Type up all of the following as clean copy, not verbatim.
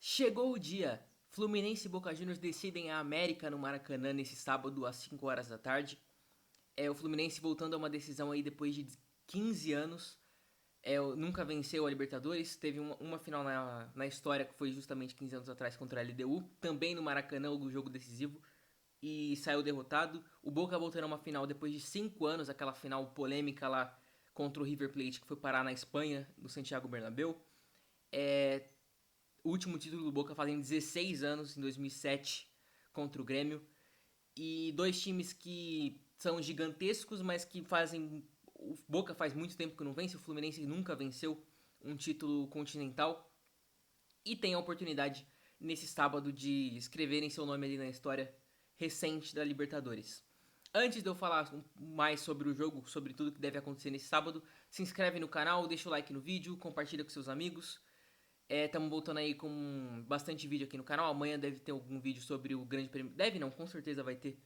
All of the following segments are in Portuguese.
Chegou o dia. Fluminense e Boca Juniors decidem a América no Maracanã nesse sábado às 5 horas da tarde. O Fluminense voltando a uma decisão aí depois de 15 anos. Nunca venceu a Libertadores. Teve uma final na história que foi justamente 15 anos atrás contra a LDU. Também no Maracanã, o jogo decisivo. E saiu derrotado. O Boca voltando a uma final depois de 5 anos. Aquela final polêmica lá contra o River Plate que foi parar na Espanha, no Santiago Bernabéu. O último título do Boca fazem 16 anos, em 2007, contra o Grêmio. E dois times que são gigantescos, mas que fazem... O Boca faz muito tempo que não vence, o Fluminense nunca venceu um título continental. E tem a oportunidade, nesse sábado, de escreverem seu nome ali na história recente da Libertadores. Antes de eu falar mais sobre o jogo, sobre tudo que deve acontecer nesse sábado, se inscreve no canal, deixa o like no vídeo, compartilha com seus amigos. Estamos voltando aí com bastante vídeo aqui no canal. Amanhã deve ter algum vídeo sobre o Grande Prêmio. Deve não, com certeza vai ter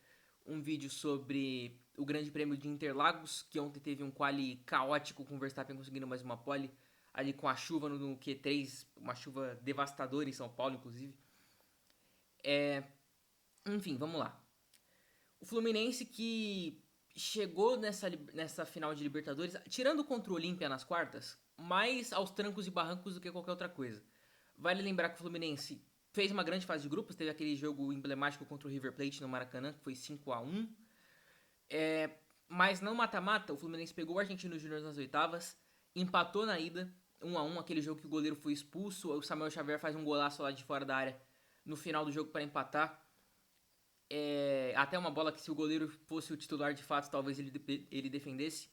um vídeo sobre o Grande Prêmio de Interlagos, que ontem teve um quali caótico com o Verstappen conseguindo mais uma pole ali com a chuva no Q3, uma chuva devastadora em São Paulo, inclusive. Enfim, vamos lá. O Fluminense que chegou nessa final de Libertadores, tirando contra o Olímpia nas quartas, mais aos trancos e barrancos do que qualquer outra coisa. Vale lembrar que o Fluminense fez uma grande fase de grupos, teve aquele jogo emblemático contra o River Plate no Maracanã, que foi 5-1. Mas no mata-mata, o Fluminense pegou o Argentino Júnior nas oitavas, empatou na ida, 1-1, aquele jogo que o goleiro foi expulso, o Samuel Xavier faz um golaço lá de fora da área no final do jogo para empatar. Até uma bola que, se o goleiro fosse o titular de fato, talvez ele defendesse.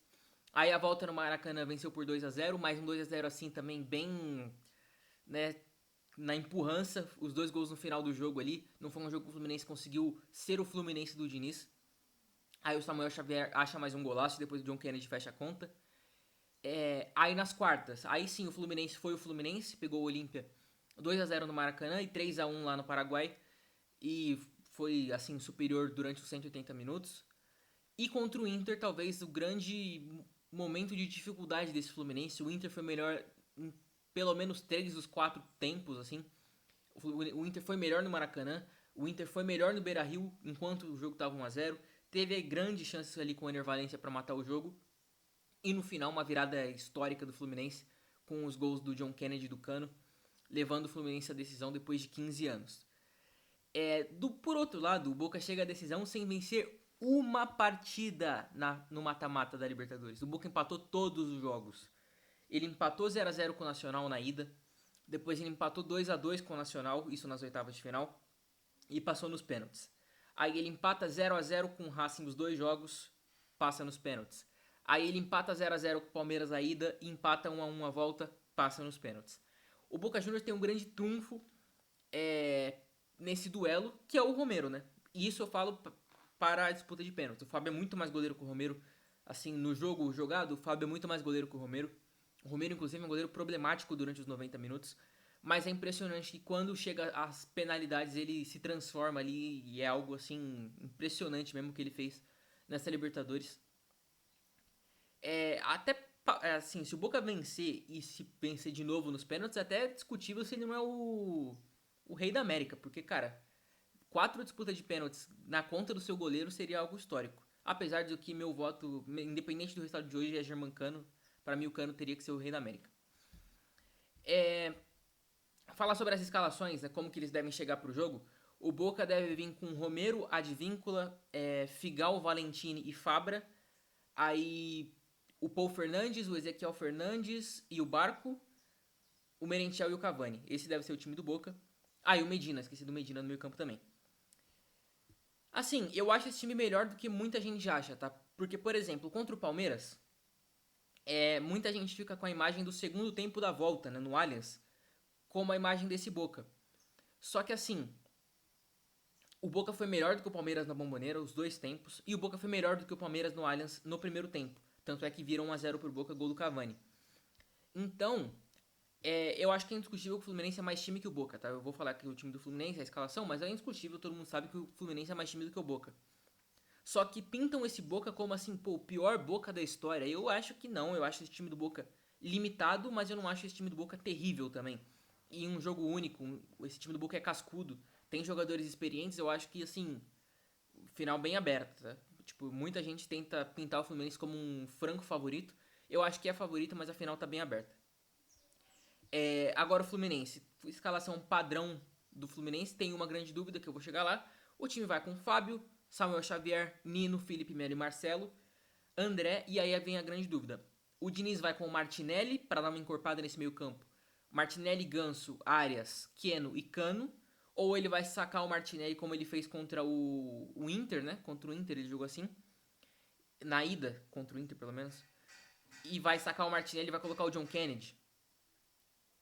Aí a volta no Maracanã venceu por 2-0, mais um 2-0 assim também bem, né, na empurrança. Os dois gols no final do jogo ali. Não foi um jogo que o Fluminense conseguiu ser o Fluminense do Diniz. Aí o Samuel Xavier acha mais um golaço, depois o John Kennedy fecha a conta. Aí nas quartas, aí sim o Fluminense foi o Fluminense, pegou o Olímpia 2-0 no Maracanã e 3-1 lá no Paraguai. E foi assim superior durante os 180 minutos. E contra o Inter, talvez o grande momento de dificuldade desse Fluminense. O Inter foi melhor em pelo menos 3 dos 4 tempos, assim. O Inter foi melhor no Maracanã, o Inter foi melhor no Beira-Rio enquanto o jogo estava 1-0. Teve grandes chances ali com o Ener Valencia para matar o jogo. E no final, uma virada histórica do Fluminense com os gols do John Kennedy e do Cano, levando o Fluminense à decisão depois de 15 anos. Por outro lado, o Boca chega à decisão sem vencer uma partida no mata-mata da Libertadores. O Boca empatou todos os jogos. Ele empatou 0-0 com o Nacional na ida. Depois ele empatou 2-2 com o Nacional, isso nas oitavas de final. E passou nos pênaltis. Aí ele empata 0-0 com o Racing os dois jogos, passa nos pênaltis. Aí ele empata 0-0 com o Palmeiras a ida e empata 1-1 a volta, passa nos pênaltis. O Boca Juniors tem um grande trunfo nesse duelo, que é o Romero, né? E isso eu falo para a disputa de pênalti. O Fábio é muito mais goleiro que o Romero. Assim, no jogo jogado, o Fábio é muito mais goleiro que o Romero. O Romero, inclusive, é um goleiro problemático durante os 90 minutos. Mas é impressionante que quando chega às penalidades ele se transforma ali e é algo assim impressionante mesmo que ele fez nessa Libertadores. Assim, se o Boca vencer e se vencer de novo nos pênaltis, é até discutível se ele não é o rei da América, porque, cara, 4 disputas de pênaltis na conta do seu goleiro seria algo histórico. Apesar de que meu voto, independente do resultado de hoje, é Germancano. Para mim, o Cano teria que ser o rei da América. Falar sobre as escalações, né, como que eles devem chegar pro jogo. O Boca deve vir com Romero, Advíncula, Figal, Valentini e Fabra. Aí o Paul Fernandes, o Ezequiel Fernandes e o Barco. O Merentiel e o Cavani. Esse deve ser o time do Boca. E o Medina, esqueci do Medina no meio campo também. Assim, eu acho esse time melhor do que muita gente acha, tá? Porque, por exemplo, contra o Palmeiras, muita gente fica com a imagem do segundo tempo da volta, né, no Allianz, como a imagem desse Boca. Só que assim, o Boca foi melhor do que o Palmeiras na Bombonera, os dois tempos, e o Boca foi melhor do que o Palmeiras no Allianz no primeiro tempo. Tanto é que viram 1-0 pro Boca, gol do Cavani. Então, eu acho que é indiscutível que o Fluminense é mais time que o Boca, tá? Eu vou falar que o time do Fluminense é a escalação, mas é indiscutível, todo mundo sabe que o Fluminense é mais time do que o Boca. Só que pintam esse Boca como assim, pô, o pior Boca da história. Eu acho que não, eu acho esse time do Boca limitado, mas eu não acho esse time do Boca terrível também. em um jogo único. Esse time do Boca é cascudo, tem jogadores experientes, eu acho que, assim, final bem aberto, tá? Tipo, muita gente tenta pintar o Fluminense como um franco favorito. Eu acho que é favorito, mas a final tá bem aberta. Agora o Fluminense, escalação padrão do Fluminense, tem uma grande dúvida que eu vou chegar lá. O time vai com Fábio, Samuel Xavier, Nino, Felipe Melo e Marcelo, André, e aí vem a grande dúvida. O Diniz vai com o Martinelli para dar uma encorpada nesse meio campo. Martinelli, Ganso, Arias, Keno e Cano. Ou ele vai sacar o Martinelli como ele fez contra o Inter, né? Contra o Inter ele jogou assim. Na ida, contra o Inter pelo menos. E vai sacar o Martinelli e vai colocar o John Kennedy.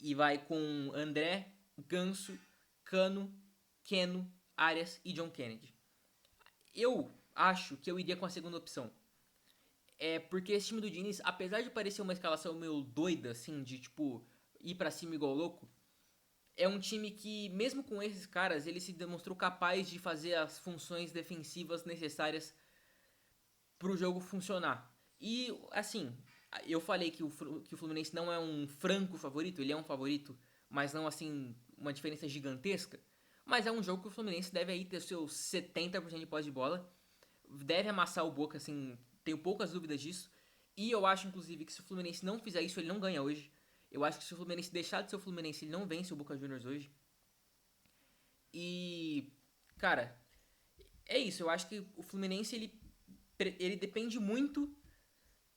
E vai com André, Ganso, Cano, Keno, Arias e John Kennedy. Eu acho que eu iria com a segunda opção. Porque esse time do Diniz, apesar de parecer uma escalação meio doida, assim, de tipo, ir pra cima igual louco, é um time que, mesmo com esses caras, ele se demonstrou capaz de fazer as funções defensivas necessárias pro jogo funcionar. E, assim, eu falei que o Fluminense não é um franco favorito, ele é um favorito, mas não, assim, uma diferença gigantesca. Mas é um jogo que o Fluminense deve aí ter seus 70% de posse de bola, deve amassar o Boca, assim, tenho poucas dúvidas disso. E eu acho, inclusive, que se o Fluminense não fizer isso, ele não ganha hoje. Eu acho que se o Fluminense deixar de ser o Fluminense, ele não vence o Boca Juniors hoje. E, cara, é isso. Eu acho que o Fluminense, ele depende muito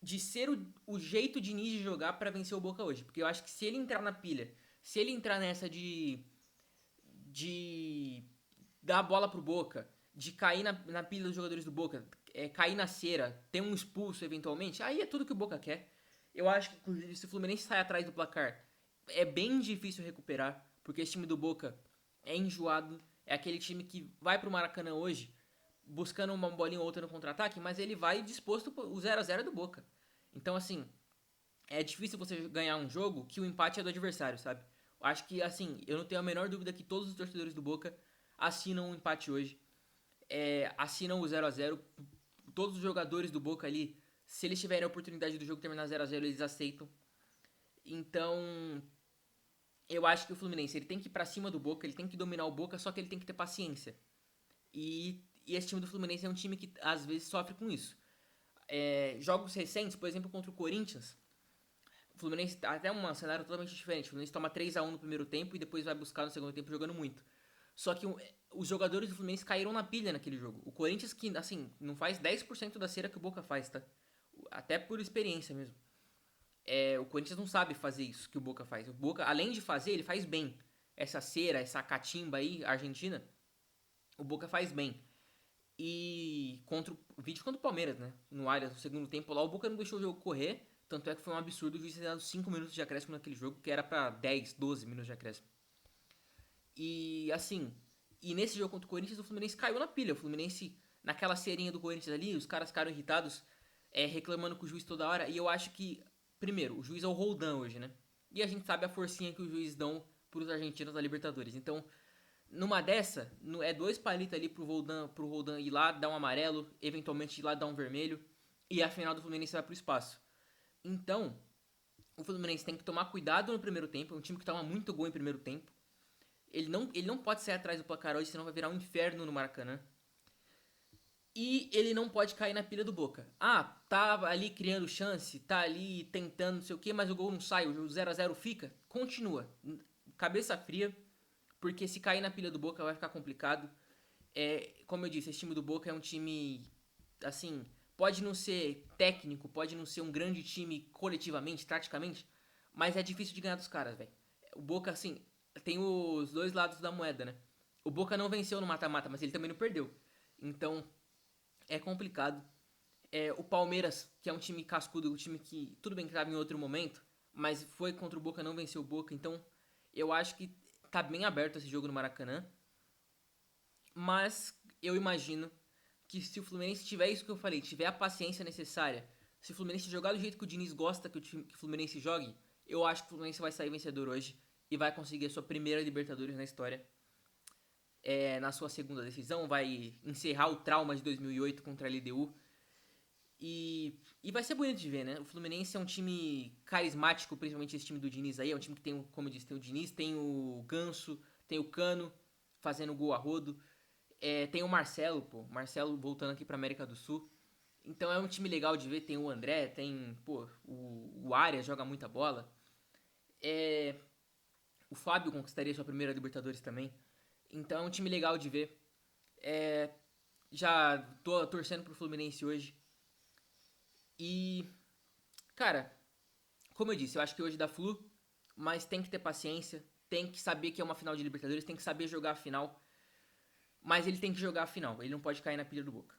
de ser o jeito de Diniz de jogar para vencer o Boca hoje. Porque eu acho que se ele entrar na pilha, se ele entrar nessa de dar a bola pro Boca, de cair na pilha dos jogadores do Boca, cair na cera, ter um expulso eventualmente, aí é tudo que o Boca quer. Eu acho que, inclusive, se o Fluminense sai atrás do placar, é bem difícil recuperar, porque esse time do Boca é enjoado, é aquele time que vai pro Maracanã hoje buscando uma bolinha ou outra no contra-ataque, mas ele vai disposto o 0 a 0 do Boca. Então, assim, é difícil você ganhar um jogo que o empate é do adversário, sabe? Acho que, assim, eu não tenho a menor dúvida que todos os torcedores do Boca assinam um empate hoje. Assinam o 0 a 0. Todos os jogadores do Boca ali, se eles tiverem a oportunidade do jogo terminar 0 a 0 eles aceitam. Então, eu acho que o Fluminense ele tem que ir pra cima do Boca, ele tem que dominar o Boca, só que ele tem que ter paciência. E esse time do Fluminense é um time que às vezes sofre com isso. Jogos recentes, por exemplo, contra o Corinthians, o Fluminense tá até um cenário totalmente diferente. O Fluminense toma 3 a 1 no primeiro tempo e depois vai buscar no segundo tempo jogando muito. Só que os jogadores do Fluminense caíram na pilha naquele jogo. O Corinthians, que assim, não faz 10% da cera que o Boca faz, tá? Até por experiência mesmo. O Corinthians não sabe fazer isso que o Boca faz. O Boca, além de fazer, ele faz bem. Essa cera, essa catimba aí, argentina, o Boca faz bem. E o vídeo contra o Palmeiras, né? No Allianz, no segundo tempo lá, o Boca não deixou o jogo correr. Tanto é que foi um absurdo o juiz ter dado 5 minutos de acréscimo naquele jogo, que era pra 10, 12 minutos de acréscimo. E assim, nesse jogo contra o Corinthians, o Fluminense caiu na pilha. O Fluminense, naquela serinha do Corinthians ali, os caras ficaram irritados, reclamando com o juiz toda hora. E eu acho que, primeiro, o juiz é o Roldan hoje, né? E a gente sabe a forcinha que os juízes dão pros argentinos da Libertadores. Então, numa dessa, é 2 palitos ali pro Roldan ir lá, dar um amarelo, eventualmente ir lá dar um vermelho. E a final do Fluminense vai pro espaço. Então, o Fluminense tem que tomar cuidado no primeiro tempo. É um time que toma muito gol em primeiro tempo. Ele não pode sair atrás do placar hoje, senão vai virar um inferno no Maracanã. E ele não pode cair na pilha do Boca. Tá ali criando chance, tá ali tentando não sei o que, mas o gol não sai, o 0 a 0 fica. Continua. Cabeça fria, porque se cair na pilha do Boca vai ficar complicado. Como eu disse, esse time do Boca é um time, assim, pode não ser técnico, pode não ser um grande time coletivamente, taticamente, mas é difícil de ganhar dos caras, velho. O Boca, assim, tem os dois lados da moeda, né? O Boca não venceu no mata-mata, mas ele também não perdeu. Então, é complicado. O Palmeiras, que é um time cascudo, um time que, tudo bem que estava em outro momento, mas foi contra o Boca, não venceu o Boca. Então, eu acho que tá bem aberto esse jogo no Maracanã. Mas eu imagino que se o Fluminense tiver isso que eu falei, tiver a paciência necessária, se o Fluminense jogar do jeito que o Diniz gosta que o Fluminense jogue, eu acho que o Fluminense vai sair vencedor hoje e vai conseguir a sua primeira Libertadores na história. Na sua segunda decisão, vai encerrar o trauma de 2008 contra a LDU. E vai ser bonito de ver, né? O Fluminense é um time carismático, principalmente esse time do Diniz aí. É um time que tem, como eu disse, tem o Diniz, tem o Ganso, tem o Cano fazendo gol a rodo. Tem o Marcelo, pô. Marcelo voltando aqui pra América do Sul. Então é um time legal de ver. Tem o André, tem, pô, o Arias joga muita bola. O Fábio conquistaria sua primeira Libertadores também. Então é um time legal de ver. Já tô torcendo pro Fluminense hoje. E, cara, como eu disse, eu acho que hoje dá Flu, mas tem que ter paciência, tem que saber que é uma final de Libertadores, tem que saber jogar a final, mas ele tem que jogar a final, ele não pode cair na pilha do Boca.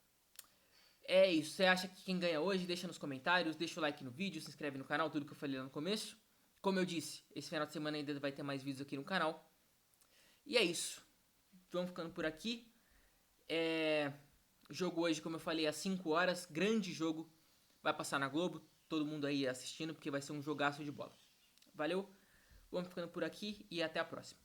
É isso, você acha que quem ganha hoje? Deixa nos comentários, deixa o like no vídeo, se inscreve no canal, tudo que eu falei lá no começo. Como eu disse, esse final de semana ainda vai ter mais vídeos aqui no canal. E é isso, vamos ficando por aqui. Jogo hoje, como eu falei, às 5 horas, grande jogo, vai passar na Globo, todo mundo aí assistindo, porque vai ser um jogaço de bola. Valeu, vamos ficando por aqui e até a próxima.